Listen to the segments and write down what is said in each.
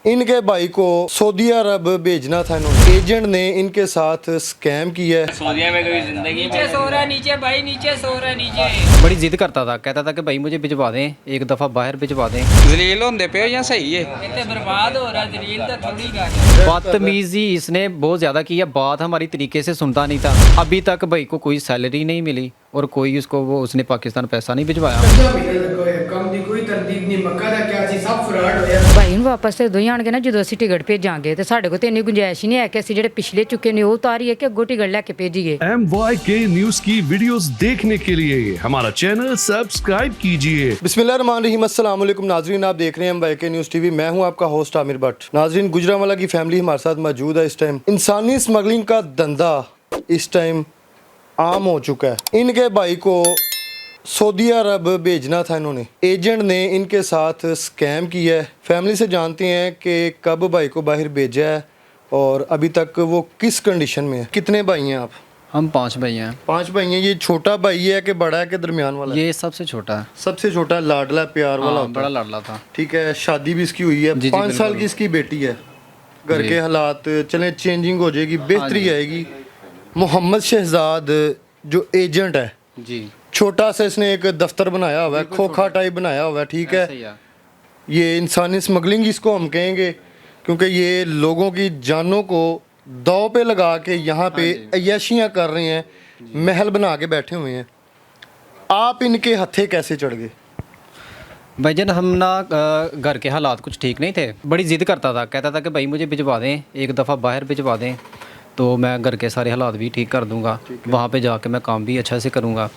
इनके भाई को सऊदी अरब भेजना था इन्होंने। एजेंट ने इनके साथ स्कैम किया है। सऊदीया में कभी जिंदगी नीचे सो रहा है, नीचे भाई नीचे सो रहा है, नीचे। बड़ी जिद करता था, कहता था कि भाई मुझे भिजवा दें, एक दफ़ा बाहर भिजवा दें। जलील होंदे पे या सही है? इतने बर्बाद हो रहा है, जलील तो थोड़ी गल। बदतमीजी इसने बहुत ज़्यादा की है, बात हमारी तरीके से सुनता नहीं था। अभी तक भाई को कोई सैलरी नहीं मिली और कोई उसने पाकिस्तान पैसा नहीं भिजवाया। भाई ਨੂੰ ਵਾਪਸ ਤੇ ਦੋਈ ਆਣਗੇ ਨਾ ਜਦੋਂ ਅਸੀਂ ਟਿਕਟ ਭੇਜਾਂਗੇ ਤੇ ਸਾਡੇ ਕੋਲ ਤੇ ਇੰਨੀ ਗੁੰਜਾਇਸ਼ ਹੀ ਨਹੀਂ ਹੈ ਕਿ ਅਸੀਂ ਜਿਹੜੇ ਪਿਛਲੇ ਚੁੱਕੇ ਨੇ ਉਹ ਉਤਾਰੀਏ ਕਿ ਅੱਗੋਂ ਟਿਕਟ ਲੈ ਕੇ ਭੇਜੀਏ। MYK न्यूज़ की वीडियोस देखने के लिए हमारा चैनल सब्सक्राइब कीजिए। बिस्मिल्लाहिर्रहमानिर्रहीम, अस्सलाम वालेकुम नाजरीन, आप देख रहे हैं MYK न्यूज़ टीवी। मैं हूं आपका होस्ट आमिर भट्ट। नाजरीन, गुजरांवाला की फैमिली हमारे साथ मौजूद है। इस टाइम इंसानी स्मगलिंग का धंधा इस टाइम आम हो चुका है। इनके भाई को सऊदी अरब भेजना था इन्होंने। एजेंट ने इनके साथ स्कैम किया है। फैमिली से जानते हैं कि कब भाई को बाहर भेजा है और अभी तक वो किस कंडीशन में है। कितने भाई हैं आप? हम 5 भाई हैं। 5 भाई हैं। ये छोटा भाई है कि बड़ा है कि दरमियान वाला है? ये सबसे छोटा है। सबसे छोटा, लाडला प्यार वाला होता बड़ा है। लाडला था। ठीक है, शादी भी इसकी हुई है। जी, 5 साल बिल्कुल। की इसकी बेटी है। घर के हालात चलें, चेंजिंग हो जाएगी, बेहतरी आएगी। मोहम्मद शहजाद जो एजेंट है, जी छोटा सा इसने एक दफ्तर बनाया हुआ है, खोखा टाइप बनाया हुआ है। ठीक ऐसे ही है, ये इंसानी स्मगलिंग इसको हम कहेंगे, क्योंकि ये लोगों की जानों को दाव पे लगा के यहाँ पे अय्याशियाँ कर रहे हैं, महल बना के बैठे हुए हैं। आप इनके हत्थे कैसे चढ़ गए? भाईजान, हम ना घर के हालात कुछ ठीक नहीं थे। बड़ी जिद करता था, कहता था कि भाई मुझे भिजवा दें, एक दफ़ा बाहर भिजवा दें तो मैं घर के सारे हालात भी ठीक कर दूंगा, वहाँ पे जाके मैं काम भी अच्छा से करूँगा।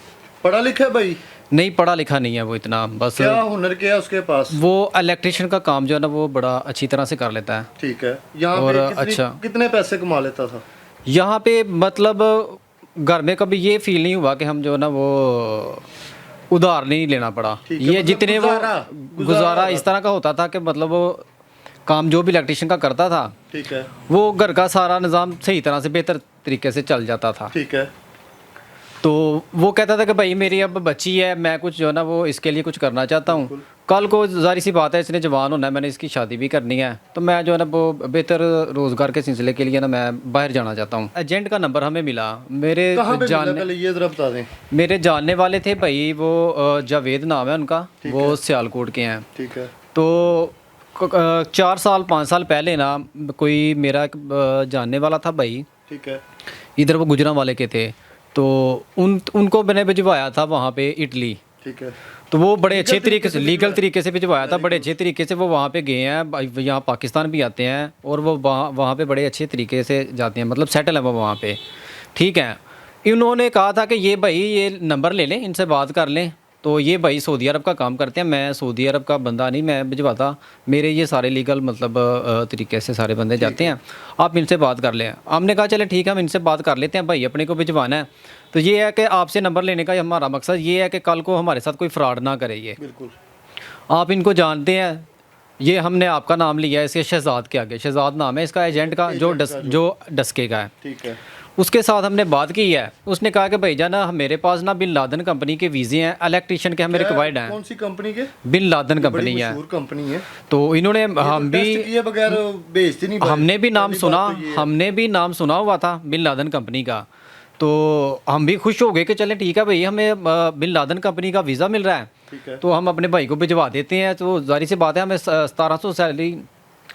पढ़ा लिखा है भाई? नहीं, पढ़ा लिखा नहीं है वो इतना, बस क्या हुनर क्या है उसके पास? वो इलेक्ट्रिशियन का काम जो है ना वो बड़ा अच्छी तरह से कर लेता है। ठीक है, यहाँ और पे अच्छा, कितने पैसे कमा लेता था? यहाँ पे मतलब घर में कभी ये फील नहीं हुआ कि हम जो है ना वो उधार नहीं लेना पड़ा। ठीक है, ये मतलब जितने वो गुजारा इस तरह का होता था कि मतलब वो काम जो भी इलेक्ट्रिशियन का करता था, ठीक है, वो घर का सारा निज़ाम सही तरह से बेहतर तरीके से चल जाता था। ठीक है। तो वो कहता था कि भाई मेरी अब बच्ची है, मैं कुछ जो है ना वो इसके लिए कुछ करना चाहता हूँ। कल को जाहिर सी बात है इसने जवान होना है, मैंने इसकी शादी भी करनी है, तो मैं जो है ना वो बेहतर रोज़गार के सिलसिले के लिए ना मैं बाहर जाना चाहता हूँ। एजेंट का नंबर हमें मिला, मेरे पहले ये ज़रा बता दें। मेरे जानने वाले थे भाई, वो जावेद नाम है उनका, वो सियालकोट के हैं। ठीक है। तो 4 साल 5 साल पहले ना कोई मेरा एक जानने वाला था भाई, ठीक है, इधर वो गुजरांवाले के थे, तो उनको मैंने भिजवाया था वहाँ पे इटली। ठीक है। तो वो बड़े अच्छे तरीके से, लीगल तरीके से भिजवाया था, बड़े अच्छे तरीके से वो वहाँ पे गए हैं, यहाँ पाकिस्तान भी आते हैं और वो वहाँ पे बड़े अच्छे तरीके से जाते हैं, मतलब सेटल है वो वहाँ पे। ठीक है, इन्होंने कहा था कि ये भाई ये नंबर ले लें, इनसे बात कर लें। तो ये भाई सऊदी अरब का काम करते हैं, मैं सऊदी अरब का बंदा नहीं, मैं भिजवाता, मेरे ये सारे लीगल मतलब तरीके से सारे बंदे जाते हैं, आप इनसे बात कर लें। हमने कहा चले ठीक है, हम इनसे बात कर लेते हैं, भाई अपने को भिजवाना है। तो ये है कि आपसे नंबर लेने का हमारा मकसद ये है कि कल को हमारे साथ कोई फ्रॉड ना करे। ये बिल्कुल, आप इनको जानते हैं, ये हमने आपका नाम लिया है इसके शहजाद के आगे, शहजाद नाम है इसका एजेंट का, जो डस्के का है। ठीक है। उसके साथ हमने बात की है, उसने कहा कि भाईजान मेरे पास ना बिन लादेन कंपनी के वीज़े हैं, इलेक्ट्रिशियन के हमें रिक्वायर्ड हैं। कौन सी कंपनी के? बिन लादेन कंपनी है, मशहूर कंपनी है। तो इन्होंने हम भी बगैर भेजते नहीं, हमने भी नाम सुना, हमने भी नाम सुना हुआ था बिन लादेन कंपनी का। तो हम भी खुश हो गए कि चलें ठीक है भाई, हमें बिन लादेन कंपनी का वीज़ा मिल रहा है, तो हम अपने भाई को भिजवा देते हैं। तो जाहिर सी बात है हमें 1700 सैलरी,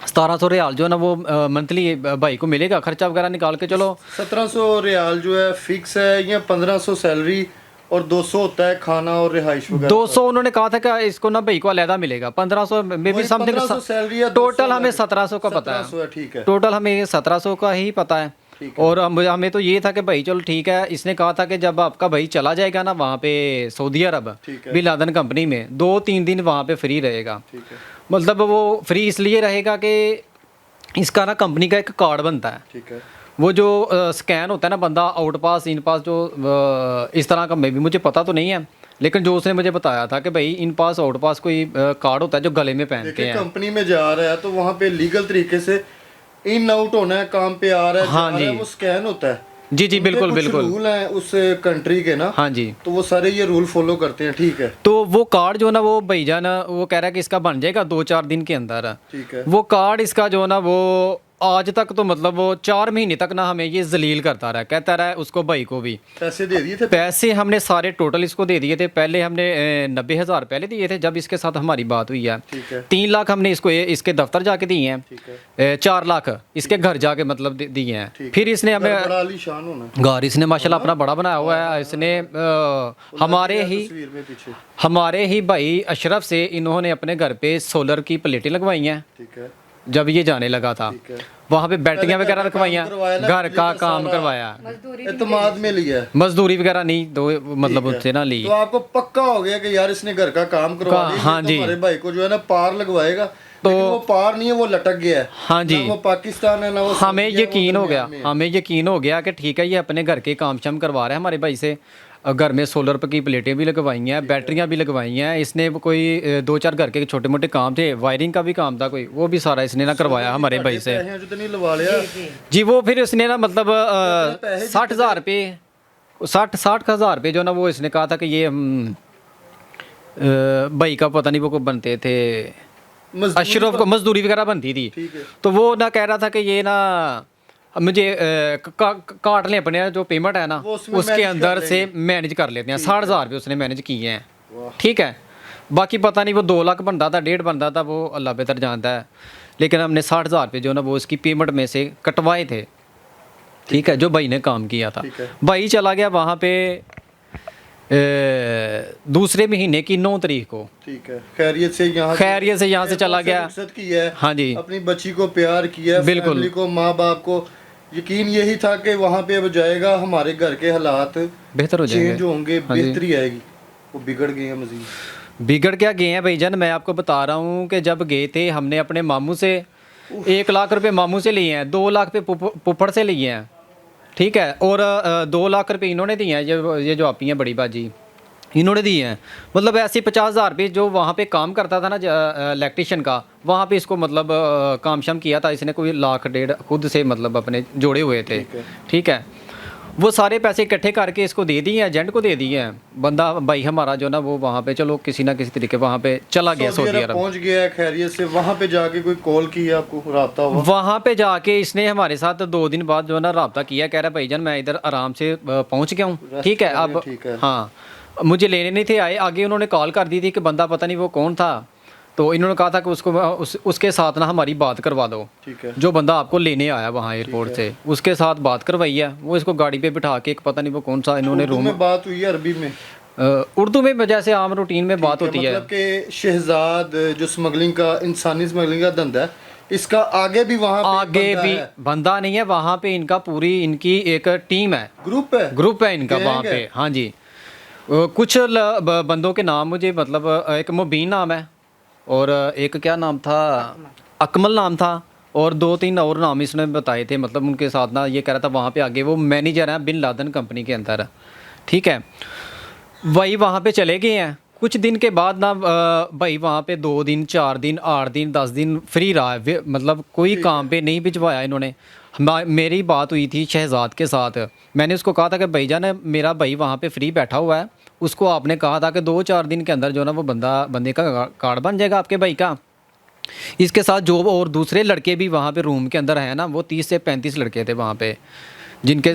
1700 रियाल जो है ना वो मंथली भाई को मिलेगा, खर्चा वगैरह निकाल के। चलो 1700 रियाल जो है फिक्स है या 1500 सैलरी और 200 होता है खाना और रिहाइश वगैरह? 200 उन्होंने कहा था कि इसको ना भाई को अलहदा मिलेगा, 1500 में भी समथिंग सैलरी। टोटल हमें 1700 का पता है, ठीक है, टोटल हमें 1700 का ही पता है। और हमें तो ये था कि भाई चलो ठीक है, इसने कहा था कि जब आपका भाई चला जाएगा ना वहाँ पे सऊदी अरब बिन लादेन कंपनी में, 2-3 दिन वहाँ पे फ्री रहेगा। मतलब वो फ्री इसलिए रहेगा कि इसका ना कंपनी का एक कार्ड बनता है। ठीक है। वो जो स्कैन होता है ना, बंदा आउट पास इन पास जो इस तरह का, मैं भी मुझे पता तो नहीं है, लेकिन जो उसने मुझे बताया था कि भाई इन पास आउट पास कोई कार्ड होता है जो गले में पहनते हैं। कंपनी में जा रहा है तो वहाँ पे लीगल तरीके से इन आउट होना है, काम पे आ रहा है, हाँ जी, वो स्कैन होता है। जी जी बिल्कुल कुछ बिल्कुल। रूल हैं उस कंट्री के ना, हाँ जी। तो वो सारे ये रूल फॉलो करते हैं, ठीक है। तो वो कार्ड जो ना वो भाईजान वो कह रहा है कि इसका बन जाएगा 2-4 दिन के अंदर। ठीक है। वो कार्ड इसका जो ना वो आज तक तो मतलब वो 4 महीने तक ना हमें ये जलील करता रहा, कहता रहा उसको भाई को भी। पैसे दे दिए थे? पैसे हमने सारे टोटल इसको दे दिए थे। पहले हमने 90,000 पहले दिए थे जब इसके साथ हमारी बात हुई है। ठीक है। 3 लाख हमने इसको इसके दफ्तर जाके दिए हैं। ठीक है। 4 लाख इसके घर जाके मतलब दिए हैं। ठीक फिर इसने हमें बड़ा आलीशान होना। घर इसने माशाल्लाह अपना बड़ा बनाया हुआ है। इसने हमारे ही तस्वीर में पीछे। हमारे ही भाई अशरफ से इन्होंने अपने घर पे सोलर की प्लेटें लगवाई हैं। ठीक है। जब ये जाने लगा था ठीक है। वहाँ पे बैटरियाँ पहले वगैरह घर का रखवाई काम करवाया हैं, ना, घर बिजली का का काम सारा। करवाया, एतमाद में लिया है। मजदूरी वगैरह नहीं दो मतलब ठीक है। उससे ना ली। तो आपको पक्का हो गया कि यार इसने घर का काम करवा दिया, हाँ तो जी। हमारे भाई को जो है ना पार लगवाएगा। लेकिन वो पार नहीं है, वो लटक गया है। हाँ जी। ना वो पाकिस्तान है ना वो हमें सऊदी है, यकीन वो हो गया, दरमियान में है। हमें यकीन हो गया कि ठीक है ये अपने घर के काम शाम करवा रहा है हमारे भाई से। घर में सोलर की प्लेटें भी लगवाई हैं, बैटरियां भी लगवाई हैं। इसने कोई 2-4 घर के छोटे मोटे काम थे, वायरिंग का भी काम था कोई, वो भी सारा इसने ना करवाया हमारे भाई से। पैसे जो तो नहीं लगा लिया। जी वो फिर इसने ना मतलब पैसे 60,000 रुपये 60,000 रुपये जो ना वो इसने कहा था कि ये भाई का पता नहीं वो को बनते थे मजदूरी अशरफ को मजदूरी वगैरह बनती थी। ठीक है। तो वो ना कह रहा था कि ये ना मुझे काट लें अपने जो पेमेंट है ना वो उसमें उसके manage अंदर कर से मैनेज कर लेते हैं। 60,000 रुपये उसने मैनेज किए हैं। ठीक है। बाकी पता नहीं वो 2 लाख बनता था 1.5 बनता था, वो अल्लाह बेहतर जानता है। लेकिन हमने 60,000 रुपये जो ना वो उसकी पेमेंट में से कटवाए थे। ठीक है। जो भाई ने काम किया था। ठीक है। भाई चला गया वहाँ पे दूसरे महीने की 9 तारीख को। ठीक है। खैरियत से यहाँ से चला गया। रुखसत किया है। हाँ जी। अपनी बच्ची को प्यार किया, बिल्कुल। फैमिली को, माँ बाप को यकीन यही था कि वहाँ पे अब जाएगा, हमारे घर के हालात बेहतर हो जाएंगे। चेंज होंगे, हाँ जी। बेहतरी आएगी। वो बिगड़ गए हैं मजीद। बिगड़ क्या गए हैं भाईजान, मैं आपको बता रहा हूँ कि जब गए थे हमने अपने मामू से 1 लाख रुपए मामू से लिए हैं, 2 लाख पे पुप्पड़ से लिए हैं। ठीक है। और 2 लाख रुपए इन्होंने दिए हैं, ये जो आपी हैं बड़ी बाजी इन्होंने दिए हैं। मतलब ऐसे 50,000 रुपये जो वहाँ पे काम करता था ना इलेक्ट्रिशियन का, वहाँ पे इसको मतलब काम शाम किया था इसने, कोई 1.5 लाख खुद से मतलब अपने जोड़े हुए थे। ठीक है। वो सारे पैसे इकट्ठे करके इसको दे दिए हैं, एजेंट को दे दिए हैं। बंदा भाई हमारा जो ना वो वहाँ पे चलो किसी ना किसी तरीके वहाँ पे चला गया सऊदी अरब। पहुँच गया है खैरियत से। वहाँ पे जाके कोई कॉल की आपको, राब्ता हुआ? वहाँ पे जाके इसने हमारे साथ 2 दिन बाद जो है ना राब्ता किया, कह रहा है भाईजान मैं इधर आराम से पहुँच गया हूँ। ठीक है। अब ठीक है। हाँ मुझे लेने नहीं थे आए, आगे उन्होंने कॉल कर दी थी कि बंदा पता नहीं वो कौन था, तो इन्होंने कहा था कि उसको उसके साथ ना हमारी बात करवा दो। ठीक है। जो बंदा आपको लेने आया वहाँ एयरपोर्ट से उसके साथ बात करवाई है। वो इसको गाड़ी पे बिठा के एक पता नहीं वो कौन सा इन्होंने उर्दू रूम में बात हुई है, अरबी में? उर्दू में जैसे आम रूटीन में बात होती है। मतलब कि शहजाद जो स्मगलिंग का, इंसानी स्मगलिंग का धंधा है, इसका आगे भी वहाँ पे आगे भी बंदा नहीं है वहाँ पे, इनका पूरी इनकी एक टीम है, ग्रुप है इनका गैंग वहाँ है। पे। हाँ जी। कुछ बंदों के नाम मुझे मतलब एक मुबीन नाम है और एक क्या नाम था, अकमल नाम था, और 2-3 और नाम इसने बताए थे। मतलब उनके साथ ना ये कह रहा था वहाँ पे आगे वो मैनेजर हैं बिन लादेन कंपनी के अंदर। ठीक है। वही वहाँ पे चले गए हैं। कुछ दिन के बाद ना भाई वहाँ पे 2 दिन 4 दिन 8 दिन 10 दिन फ्री रहा है, मतलब कोई काम पे नहीं भिजवाया इन्होंने। मेरी बात हुई थी शहजाद के साथ, मैंने उसको कहा था कि भाईजान मेरा भाई वहाँ पे फ्री बैठा हुआ है, उसको आपने कहा था कि 2-4 दिन के अंदर जो ना वो बंदे का कार्ड बन जाएगा आपके भाई का। इसके साथ जो और दूसरे लड़के भी वहाँ पे रूम के अंदर हैं ना, वो 30 से 35 लड़के थे वहाँ पे जिनके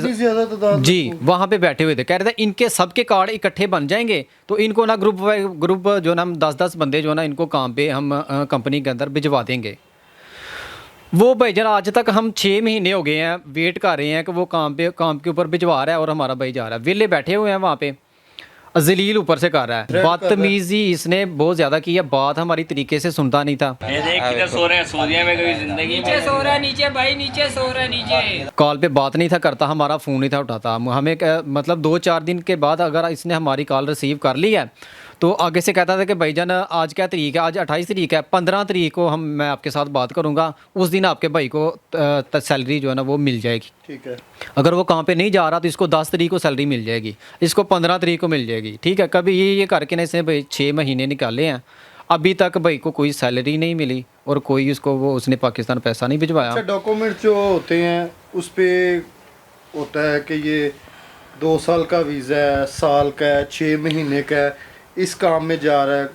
जी वहाँ पे बैठे हुए थे। कह रहे थे इनके सबके कार्ड इकट्ठे बन जाएंगे तो इनको ना ग्रुप जो ना हम 10-10 बंदे जो ना इनको काम पे हम कंपनी के अंदर भिजवा देंगे। वो भाईजान आज तक हम 6 महीने हो गए हैं वेट कर रहे हैं कि वो काम के ऊपर भिजवा रहा है और हमारा भाई जा रहा है। वेले बैठे हुए हैं वहाँ पे, जलील ऊपर से कर रहा है। बदतमीजी इसने बहुत ज़्यादा की है, बात हमारी तरीके से सुनता नहीं था। ये देख किधर सो रहे हैं, सऊदीया में कभी जिंदगी नीचे सो रहा है, नीचे भाई नीचे सो रहा है नीचे। कॉल पे बात नहीं था करता, हमारा फ़ोन नहीं था उठाता। हमें मतलब 2-4 दिन के बाद अगर इसने हमारी कॉल रिसीव कर ली है तो आगे से कहता था कि भाईजान आज क्या तारीख है, आज 28 तारीख है, 15 तारीख को मैं आपके साथ बात करूंगा, उस दिन आपके भाई को सैलरी जो है ना वो मिल जाएगी। ठीक है। अगर वो काम पे नहीं जा रहा तो इसको 10 तारीख को सैलरी मिल जाएगी, इसको 15 तारीख को मिल जाएगी। ठीक है। कभी ये करके ना इसने भाई 6 महीने निकाले हैं, अभी तक भाई को कोई सैलरी नहीं मिली और कोई उसको उसने पाकिस्तान पैसा नहीं भिजवाया। अच्छा, डॉक्यूमेंट जो होते हैं उस पर होता है कि ये 2 साल का वीज़ा है, साल का है, 6 महीने का है, इस काम में जा रहा है,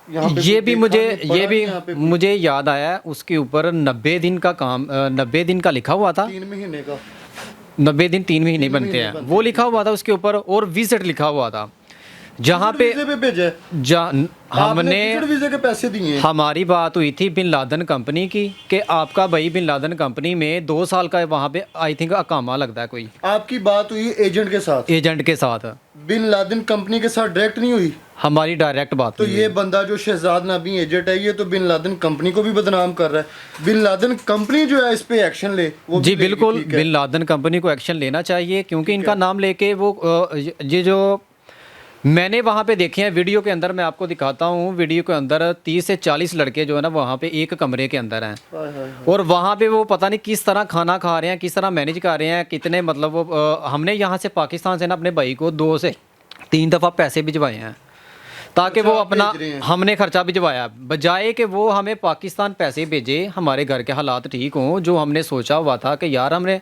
यहाँ पे ये कुछ भी देखा मुझे नहीं, पढ़ा ये भी नहीं यहाँ पे कुछ? मुझे याद आया उसके ऊपर 90 दिन का काम 90 दिन का लिखा हुआ था। 3 महीने का 90 दिन 3 महीने बनते हैं, वो लिखा हुआ था उसके ऊपर, और विजिट लिखा हुआ था जहाँ पे वीज़े पे भेजा है। आपने हमने विजिट वीज़े के पैसे दिए हैं। हमारी बात हुई थी बिन लादेन कंपनी की कि आपका भाई बिन लादेन कंपनी में 2 साल का वहाँ पे आई थिंक अकामा लगता है कोई आपकी बात हुई एजेंट के साथ, एजेंट के साथ, बिन लादेन कंपनी के साथ डायरेक्ट नहीं हुई। हमारी डायरेक्ट बात तो हुई। ये बंदा जो शहजाद नाबी एजेंट है, ये तो बिन लादेन कंपनी को भी बदनाम कर रहा है। बिन लादेन कंपनी जो है इस पे एक्शन ले, वो जी भी लेगी, बिल्कुल, ठीक है। बिन लादेन कंपनी को एक्शन लेना चाहिए, क्योंकि इनका नाम लेके वो ये जो मैंने वहाँ पे देखे हैं वीडियो के अंदर, मैं आपको दिखाता हूँ, वीडियो के अंदर 30 से 40 लड़के जो है ना वहाँ पे एक कमरे के अंदर हैं, हाय हाय हाय। और वहाँ पे वो पता नहीं किस तरह खाना खा रहे हैं, किस तरह मैनेज कर रहे हैं, कितने मतलब वो हमने यहाँ से पाकिस्तान से ना अपने भाई को 2 से 3 दफ़ा पैसे भिजवाए हैं ताकि वो खर्चा अपना, भेज रहे हैं। हमने खर्चा भिजवाया, बजाय कि वो हमें पाकिस्तान पैसे भेजे, हमारे घर के हालात ठीक हों। जो हमने सोचा हुआ था कि यार हमने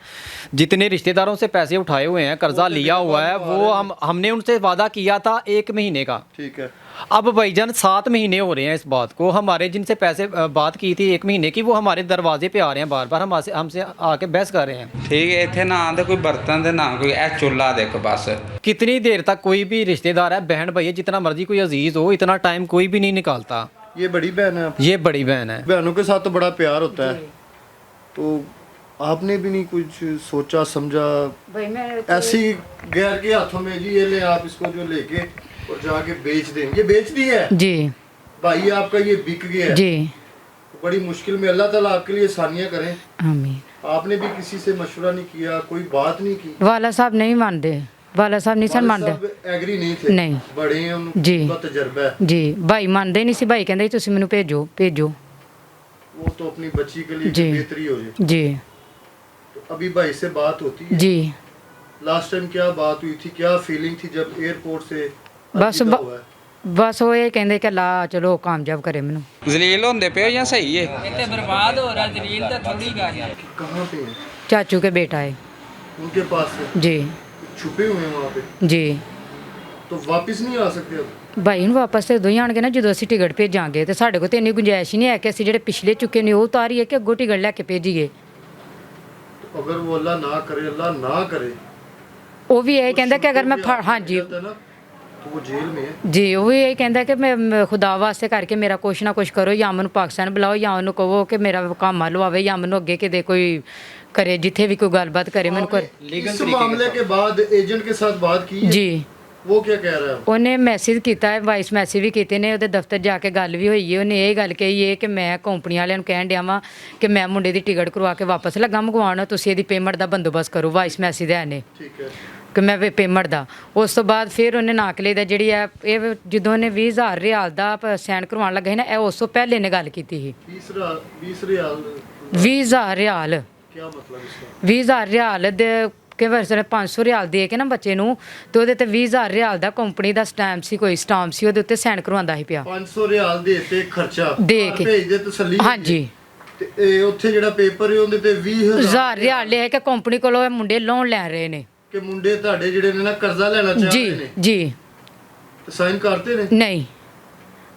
जितने रिश्तेदारों से पैसे उठाए हुए हैं, कर्जा लिया हुआ है, वो हमने उनसे वादा किया था 1 महीने का। ठीक है। अब भाईजान 7 महीने हो रहे हैं इस बात को, हमारे जिनसे पैसे बात की थी 1 महीने की, वो हमारे दरवाजे पे आ रहे हैं बार बार, हमसे आके बहस कर रहे हैं। ठीक है, इतने ना आते कोई बर्तन दे ना कोई ए चुल्ला देख बस। कितनी देर तक कोई भी रिश्तेदार है, बहन भाई है, जितना मर्जी कोई अजीज हो, इतना टाइम कोई भी नहीं निकालता। ये बड़ी बहन है, ये बड़ी बहन है। बहनों के साथ तो बड़ा प्यार होता है, तो आपने भी नहीं कुछ सोचा समझा? भाई मैं ऐसी गैर के हाथों में जी ये ले, आप इसको जो लेके और जाके बेच दें, ये बेच दी है जी भाई आपका, ये बिक गया है। जी बड़ी मुश्किल में, अल्लाह ताला आपके लिए आसानियां करें। आमीन। आपने भी किसी से मशवरा नहीं किया, कोई बात नहीं की? वाला साहब नहीं मानते, वाला साहब नहीं सन मानते एग्री नहीं थे? नहीं। बड़े हैं, जी। उनका तजर्बा है। जी भाई मानते नहीं सी, भाई कहते ਤੁਸੀਂ ਮੈਨੂੰ ਭੇਜੋ ਭੇਜੋ। वो तो अपनी बच्ची के लिए जी। बेहतरी हो जाए। जी तो अभी भाई से बात होती है? जी लास्ट टाइम क्या बात हुई थी, क्या फीलिंग थी जब एयरपोर्ट से बस अलविदा हुआ है? ਬਸ ਉਹ ਇਹ ਕਹਿੰਦੇ ਕਿ ਲਾ ਚਲੋ ਕਾਮਯਾਬ ਕਰੇ ਮੈਨੂੰ। ਜ਼ਲੀਲ ਹੁੰਦੇ ਪਿਓ ਜਾਂ ਸਹੀ ਹੈ? इतने बर्बाद हो रहा जलील तो थोड़ी गल है। कहाँ पे है? ਚਾਚੂ ਕੇ बेटा है उनके पास है? जी छुपे हुए हैं वहाँ पे, जी। तो वापस नहीं आ सकते अब? ਭਾਈ ਨੂੰ ਵਾਪਸ ਤੇ ਉਦੋਂ ਹੀ ਆਣਗੇ ਨਾ ਜਦੋਂ ਅਸੀਂ ਟਿਕਟ ਭੇਜਾਂਗੇ, ਤੇ ਸਾਡੇ ਕੋਲ ਤੇ ਇੰਨੀ ਗੁੰਜਾਇਸ਼ ਹੀ ਨਹੀਂ ਹੈ ਕਿ ਅਸੀਂ ਜਿਹੜੇ ਪਿਛਲੇ ਚੁੱਕੇ ਨੇ ਉਹ ਉਤਾਰੀਏ ਕਿ ਅੱਗੋਂ ਟਿਕਟ ਲੈ ਕੇ ਭੇਜੀਏ। तो अगर वो अल्लाह ना करे, अल्लाह ना करे, ਉਹ ਵੀ ਇਹ ਕਹਿੰਦਾ ਕਿ ਅਗਰ ਮੈਂ ਹਾਂਜੀ जाता है ना, तो वो जेल में है। ਜੀ ਉਹ ਵੀ ਇਹ ਕਹਿੰਦਾ ਕਿ ਮੈਂ ਖੁਦਾ ਵਾਸਤੇ ਕਰਕੇ ਮੇਰਾ ਕੁਛ ਨਾ ਕੁਛ ਕਰੋ, ਜਾਂ ਮੈਨੂੰ ਪਾਕਿਸਤਾਨ ਬੁਲਾਓ, ਜਾਂ ਉਹਨੂੰ ਕਹੋ ਕਿ ਮੇਰਾ ਕੰਮ ਲਵਾਵੇ, ਜਾਂ ਮੈਨੂੰ ਅੱਗੇ ਕਿਤੇ ਕੋਈ करे जिथे भी कोई गलबात करे मैंने कर इस मामले के बाद एजेंट के साथ बात की है? जी वो क्या कह रहा है? ਉਹਨੇ ਮੈਸੇਜ ਕੀਤਾ ਹੈ, ਵਾਇਸ ਮੈਸੇਜ ਵੀ ਕੀਤੇ ਨੇ, ਉਹਦੇ ਦਫ਼ਤਰ ਜਾ ਕੇ ਗੱਲ ਵੀ ਹੋਈ ਹੈ। ਉਹਨੇ ਇਹ ਗੱਲ ਕਹੀ ਹੈ ਕਿ ਮੈਂ ਕੰਪਨੀ ਵਾਲਿਆਂ ਨੂੰ ਕਹਿਣ ਡਿਆ ਵਾਂ ਕਿ ਮੈਂ ਮੁੰਡੇ ਦੀ ਟਿਕਟ ਕਰਵਾ ਕੇ ਵਾਪਸ ਲੱਗਾ ਮੰਗਵਾਉਣ, ਤੁਸੀਂ ਇਹਦੀ ਪੇਮੈਂਟ ਦਾ ਬੰਦੋਬਸਤ ਕਰੋ। ਵਾਇਸ ਮੈਸੇਜ ਹੈ ਨੇ ठीक है। ਕਿ ਮੈਂ ਪੇਮੈਂਟ ਦਾ। ਉਸ ਤੋਂ ਬਾਅਦ ਫਿਰ ਉਹਨੇ ਨਾਕਲੇ ਦਾ ਜਿਹੜੀ ਹੈ ਇਹ ਜਦੋਂ ਉਹਨੇ 20,000 ਰਿਆਲ ਦਾ ਸਾਈਨ ਕਰਵਾਉਣ ਲੱਗਾ ਸੀ ਨਾ, ਇਹ ਉਸ ਤੋਂ ਪਹਿਲੇ ਨੇ ਗੱਲ ਕੀਤੀ ਸੀ। 20 रियाल 20,000 ਰਿਆਲ क्या मतलब इसका? 20,000 ਰਿਆਲ ਦੇ ਕਿ ਵਰਸਨ 500 ਰਿਆਲ ਦੇ ਕੇ ਨਾ ਬੱਚੇ ਨੂੰ, ਤੇ ਉਹਦੇ ਤੇ 20,000 ਰਿਆਲ ਦਾ ਕੰਪਨੀ ਦਾ ਸਟੈਂਪ ਸੀ, ਕੋਈ ਸਟਾਂਪ ਸੀ, ਉਹਦੇ ਉੱਤੇ ਸਾਈਨ ਕਰਵਾਉਂਦਾ ਸੀ ਪਿਆ 500 ਰਿਆਲ ਦੇਤੇ ਖਰਚਾ ਦੇ ਘਰ ਕੇ। ਭੇਜ ਦੇ ਤਸੱਲੀ ਹਾਂਜੀ ਤੇ ਇਹ ਉੱਥੇ ਜਿਹੜਾ ਪੇਪਰ ਹੈ ਉਹਦੇ ਤੇ 20,000 1000 ਰਿਆਲ ਲਿਆ ਕਿ ਕੰਪਨੀ ਕੋਲੋਂ ਇਹ ਮੁੰਡੇ ਲੋਨ ਲੈ ਰਹੇ ਨੇ। ਕਿ ਮੁੰਡੇ ਤੁਹਾਡੇ ਜਿਹੜੇ ਨੇ ਨਾ ਕਰਜ਼ਾ ਲੈਣਾ ਚਾਹੁੰਦੇ ਜੀ ਨੇ, ਜੀ ਤੇ ਸਾਈਨ ਕਰਤੇ ਨੇ? ਨਹੀਂ।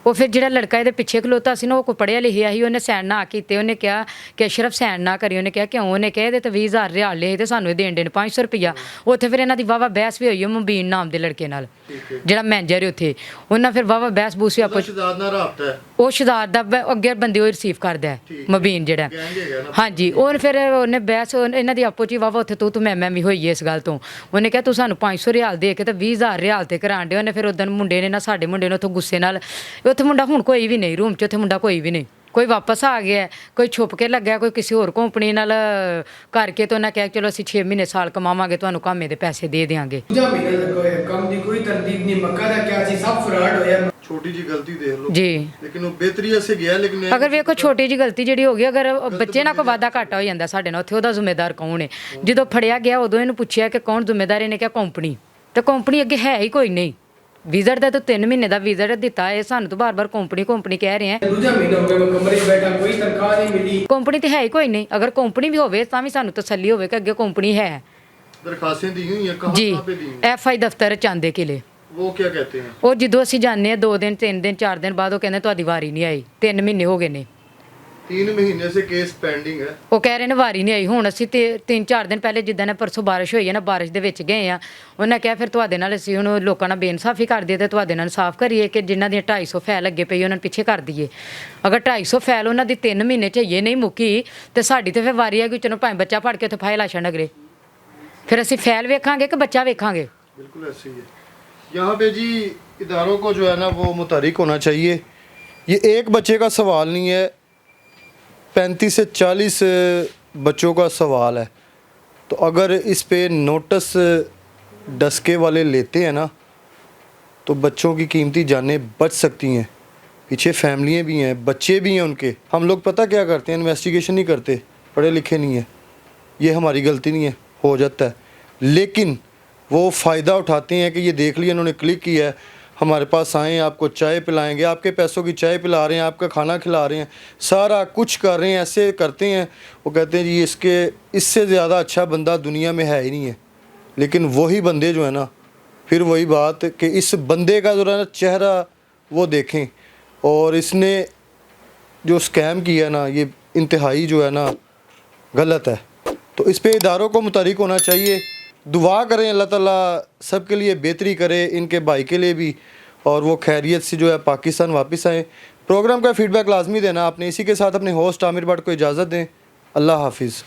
ਉਹ ਫਿਰ ਜਿਹੜਾ ਲੜਕਾ ਇਹਦੇ ਪਿੱਛੇ ਖਲੋਤਾ ਸੀ ਨਾ, ਉਹ ਕੋਈ ਪੜ੍ਹਿਆ ਲਿਖਿਆ ਸੀ, ਉਹਨੇ ਸਾਈਨ ਨਾ ਕੀਤੇ। ਉਹਨੇ ਕਿਹਾ ਕਿ ਅਸ਼ਰਫ ਸਾਈਨ ਨਾ ਕਰੀ। ਉਹਨੇ ਕਿਹਾ ਕਿਉਂ? ਉਹਨੇ ਕਿਹਾ ਇਹਦੇ ਤੇ 20,000 ਰਿਆਲ ਲਏ ਤੇ ਸਾਨੂੰ ਇਹ ਦੇਣ ਦੇ ਨੇ 500 ਰੁਪਈਆ। ਉੱਥੇ ਫਿਰ ਇਹਨਾਂ ਦੀ ਵਾਵਾ ਬਹਿਸ ਵੀ ਹੋਈ ਹੈ ਮੁਬੀਨ ਨਾਮ ਦੇ ਲੜਕੇ ਨਾਲ, ਜਿਹੜਾ ਮੈਨੇਜਰ ਹੈ ਉੱਥੇ। ਉਹਨਾਂ ਫਿਰ ਵਾਵਾ ਬਹਿਸ ਬੂਸ ਵੀ ਆਪੋ ਸ਼ਹਿਜ਼ਾਦ ਨਾਲ ਰਾਬਤਾ ਹੈ? ਉਹ ਸ਼ਹਿਜ਼ਾਦ ਦਾ ਅੱਗੇ ਬੰਦੇ ਉਹ ਰਿਸੀਵ ਕਰਦਾ ਹੈ, ਮੁਬੀਨ ਜਿਹੜਾ। ਗੈਂਗ ਹੈਗਾ ਨਾ? ਹਾਂਜੀ। ਉਹ ਫਿਰ ਉਹਨੇ ਬਹਿਸ ਇਹਨਾਂ ਦੀ ਆਪੋ ਚ ਹੀ ਵਾਵਾ ਉੱਥੇ ਤੂੰ ਮੈਂ ਵੀ ਹੋਈ ਹੈ ਇਸ ਗੱਲ ਤੋਂ। ਉਹਨੇ ਕਿਹਾ ਤੂੰ ਸਾਨੂੰ 500 ਰਿਆਲ ਦੇ ਕੇ ਤੇ 20,000 ਰਿਆਲ ਤੇ ਕਰਾਣ ਦੇ। ਉਹਨੇ ਫਿਰ ਉਦੋਂ ਮੁੰਡੇ ਨੇ ਨਾ, ਸਾਡੇ ਮੁੰਡੇ ਨੂੰ ਉੱਥੋਂ ਗੁੱਸੇ ਨਾਲ, ਉੱਥੇ ਮੁੰਡਾ ਹੁਣ ਕੋਈ ਵੀ ਨਹੀਂ ਰੂਮ 'ਚ, ਉੱਥੇ ਮੁੰਡਾ ਕੋਈ ਵੀ ਨਹੀਂ, ਕੋਈ ਵਾਪਸ ਆ ਗਿਆ, ਕੋਈ ਛੁਪ ਕੇ ਲੱਗਿਆ, ਕੋਈ ਕਿਸੇ ਹੋਰ ਕੰਪਨੀ ਨਾਲ ਕਰਕੇ। ਤੇ ਉਹਨਾਂ ਕਿਹਾ ਚਲੋ ਅਸੀਂ 6 ਮਹੀਨੇ ਸਾਲ ਕਮਾਵਾਂਗੇ, ਤੁਹਾਨੂੰ ਕਾਮੇ ਦੇ ਪੈਸੇ ਦੇ ਦੇਵਾਂਗੇ। ਦੂਜਾ ਮਹੀਨਾ ਲੱਗਾ ਹੋਇਆ, ਕੰਮ ਦੀ ਕੋਈ ਤਰਤੀਬ ਨਹੀਂ, ਮੱਕਾ ਦਾ ਕਿਆ ਸੀ, ਸਭ ਫਰਾਡ ਹੋਇਆ। ਛੋਟੀ ਜੀ ਗਲਤੀ ਦੇਖ ਲਓ ਜੀ ਲੇਕਿਨ ਉਹ ਬਿਹਤਰੀ ਅਸੇ ਗਿਆ। ਲੇਕਿਨ ਅਗਰ ਵੇਖੋ ਛੋਟੀ ਜੀ ਗਲਤੀ ਜਿਹੜੀ ਹੋ ਗਈ, ਅਗਰ ਬੱਚੇ ਨਾਲ ਕੋਈ ਵਾਧਾ ਘਾਟਾ ਹੋ ਜਾਂਦਾ ਸਾਡੇ ਨਾਲ, ਉੱਥੇ ਉਹਦਾ ਜ਼ਿੰਮੇਦਾਰ ਕੌਣ ਹੈ? ਜਦੋਂ ਫੜਿਆ ਗਿਆ ਉਦੋਂ ਇਹਨੂੰ ਪੁੱਛਿਆ ਕਿ ਕੌਣ ਜ਼ਿੰਮੇਦਾਰ? ਇਹਨੇ ਕਿਹਾ ਕੰਪਨੀ। ਤੇ ਕੰਪਨੀ ਅੱਗੇ ਹੈ ਹੀ ਕੋਈ ਨਹੀਂ। ਵਿਜ਼ਟ ਦਾ ਤਾਂ 3 ਮਹੀਨੇ ਦਾ ਵਿਜ਼ਟ ਦਿੱਤਾ ਹੈ, ਸਾਨੂੰ ਤਾਂ ਬਾਰ-ਬਾਰ ਕੰਪਨੀ ਕਹਿ ਰਹੇ ਆ। ਦੂਜਾ ਮਹੀਨਾ ਹੋ ਗਿਆ ਮੈਂ ਕਮਰੇ 'ਚ ਬੈਠਾ, ਕੋਈ ਤਨਖਾਹ ਨਹੀਂ ਮਿਲੀ। ਕੰਪਨੀ ਤੇ ਹੈ ਹੀ ਕੋਈ ਨਹੀਂ। ਅਗਰ ਕੰਪਨੀ ਵੀ ਹੋਵੇ ਤਾਂ ਵੀ ਸਾਨੂੰ ਤਸੱਲੀ ਹੋਵੇ ਕਿ ਅੱਗੇ ਕੰਪਨੀ ਹੈ। दरखास्तें दी हुई हैं जी कहाँ पे दी हुई FI ਦਫ਼ਤਰ ਚਾਂਦੇ ਕਿਲੇ वो क्या कहते हैं ਉਹ ਜਦੋਂ ਅਸੀਂ ਜਾਂਦੇ ਆ 2 ਦਿਨ 3 ਦਿਨ 4 ਦਿਨ ਬਾਅਦ ਉਹ ਕਹਿੰਦੇ ਤੁਹਾਡੀ ਵਾਰੀ ਨਹੀਂ ਆਈ 3 ਮਹੀਨੇ ਹੋ ਗਏ ਨੇ 3 महीने से केस पेंडिंग है ਉਹ ਕਹਿ ਰਹੇ ਨੇ ਵਾਰੀ ਨਹੀਂ ਆਈ ਹੁਣ ਅਸੀਂ ਤੇ 3-4 ਦਿਨ ਪਹਿਲੇ ਜਿੱਦਾਂ ਨੇ ਪਰਸੋਂ ਬਾਰਿਸ਼ ਹੋਈ ਹੈ ਨਾ ਬਾਰਿਸ਼ ਦੇ ਵਿੱਚ ਗਏ ਆ ਉਹਨਾਂ ਕਿਹਾ ਫਿਰ ਤੁਹਾਡੇ ਨਾਲ ਅਸੀਂ ਹੁਣ ਲੋਕਾਂ ਨਾਲ ਬੇਇਨਸਾਫੀ ਕਰ ਦਈਏ ਤੇ ਤੁਹਾਡੇ ਨਾਲ ਇਨਸਾਫ ਕਰੀਏ ਕਿ ਜਿਨ੍ਹਾਂ ਦੀਆਂ 250 ਫੈਲ ਅੱਗੇ ਪਈ ਉਹਨਾਂ ਨੂੰ ਪਿੱਛੇ ਕਰ ਦਈਏ ਅਗਰ 250 ਫੈਲ ਉਹਨਾਂ ਦੀ 3 ਮਹੀਨੇ ਚ ਇਹ ਨਹੀਂ ਮੁੱਕੀ ਤੇ ਸਾਡੀ ਤੇ ਫਿਰ ਵਾਰੀ ਆ ਕਿ ਚਲੋ ਭਾਵੇਂ ਬੱਚਾ ਫੜ ਕੇ ਉੱਥੇ ਫਾਇਲ ਆਸ਼ਣ ਅਗਰੇ ਫਿਰ ਅਸੀਂ ਫੈਲ ਵੇਖਾਂਗੇ ਕਿ ਬੱਚਾ ਵੇਖਾਂਗੇ बिल्कुल ऐसे ही है यहाँ पे जी इदारों को जो है ना वो मुतहरिक होना चाहिए ये एक बच्चे का सवाल नहीं है 35 से 40 बच्चों का सवाल है तो अगर इस पे नोटिस डस्के वाले लेते हैं ना तो बच्चों की कीमती जानें बच सकती हैं पीछे फैमिलियाँ भी हैं बच्चे भी हैं उनके हम लोग पता क्या करते हैं इन्वेस्टिगेशन नहीं करते पढ़े लिखे नहीं हैं ये हमारी गलती नहीं है हो जाता है लेकिन वो फ़ायदा उठाते हैं कि ये देख लिया इन्होंने क्लिक किया है हमारे पास आए आपको चाय पिलाएंगे आपके पैसों की चाय पिला रहे हैं आपका खाना खिला रहे हैं सारा कुछ कर रहे हैं ऐसे करते हैं वो कहते हैं जी इसके इससे ज़्यादा अच्छा बंदा दुनिया में है ही नहीं है लेकिन वही बंदे जो है ना फिर वही बात कि इस बंदे का जो है ना चेहरा वो देखें और इसने जो स्कैम किया ना ये इंतहाई जो है ना गलत है तो इस पे इदारों को मुतहरिक होना चाहिए दुआ करें अल्लाह ताला सबके लिए बेहतरी करे इनके भाई के लिए भी और वो खैरियत से जो है पाकिस्तान वापस आए प्रोग्राम का फीडबैक लाजमी देना आपने इसी के साथ अपने होस्ट आमिर भट्ट को इजाज़त दें अल्लाह हाफिज़